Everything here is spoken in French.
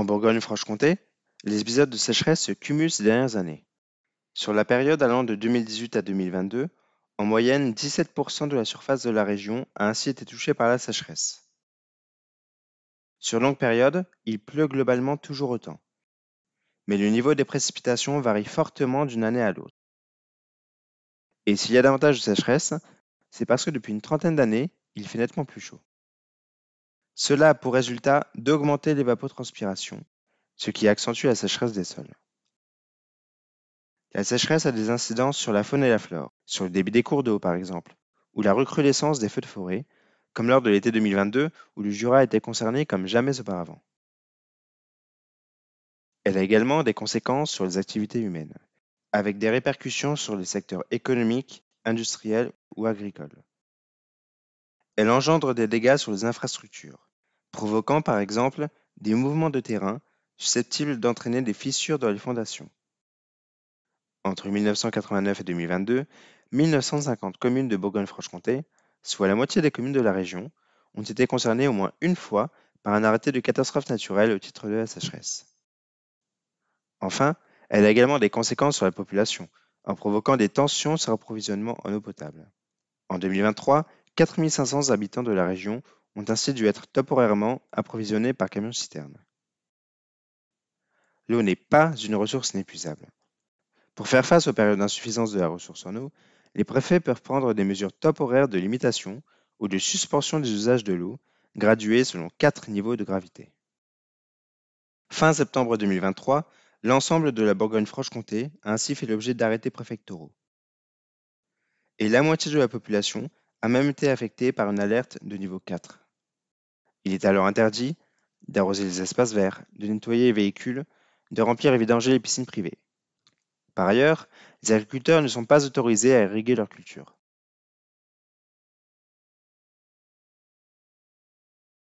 En Bourgogne-Franche-Comté, les épisodes de sécheresse se cumulent ces dernières années. Sur la période allant de 2018 à 2022, en moyenne, 17% de la surface de la région a ainsi été touchée par la sécheresse. Sur longue période, il pleut globalement toujours autant, mais le niveau des précipitations varie fortement d'une année à l'autre. Et s'il y a davantage de sécheresse, c'est parce que depuis une trentaine d'années, il fait nettement plus chaud. Cela a pour résultat d'augmenter l'évapotranspiration, ce qui accentue la sécheresse des sols. La sécheresse a des incidences sur la faune et la flore, sur le débit des cours d'eau par exemple, ou la recrudescence des feux de forêt, comme lors de l'été 2022 où le Jura était concerné comme jamais auparavant. Elle a également des conséquences sur les activités humaines, avec des répercussions sur les secteurs économiques, industriels ou agricoles. Elle engendre des dégâts sur les infrastructures, provoquant par exemple des mouvements de terrain susceptibles d'entraîner des fissures dans les fondations. Entre 1989 et 2022, 1950 communes de Bourgogne-Franche-Comté, soit la moitié des communes de la région, ont été concernées au moins une fois par un arrêté de catastrophe naturelle au titre de la sécheresse. Enfin, elle a également des conséquences sur la population, en provoquant des tensions sur l'approvisionnement en eau potable. En 2023, 4500 habitants de la région ont ainsi dû être temporairement approvisionnés par camion-citerne. L'eau n'est pas une ressource inépuisable. Pour faire face aux périodes d'insuffisance de la ressource en eau, les préfets peuvent prendre des mesures temporaires de limitation ou de suspension des usages de l'eau, graduées selon 4 niveaux de gravité. Fin septembre 2023, l'ensemble de la Bourgogne-Franche-Comté a ainsi fait l'objet d'arrêtés préfectoraux. Et la moitié de la population a même été affectée par une alerte de niveau 4. Il est alors interdit d'arroser les espaces verts, de nettoyer les véhicules, de remplir et vidanger les piscines privées. Par ailleurs, les agriculteurs ne sont pas autorisés à irriguer leur culture.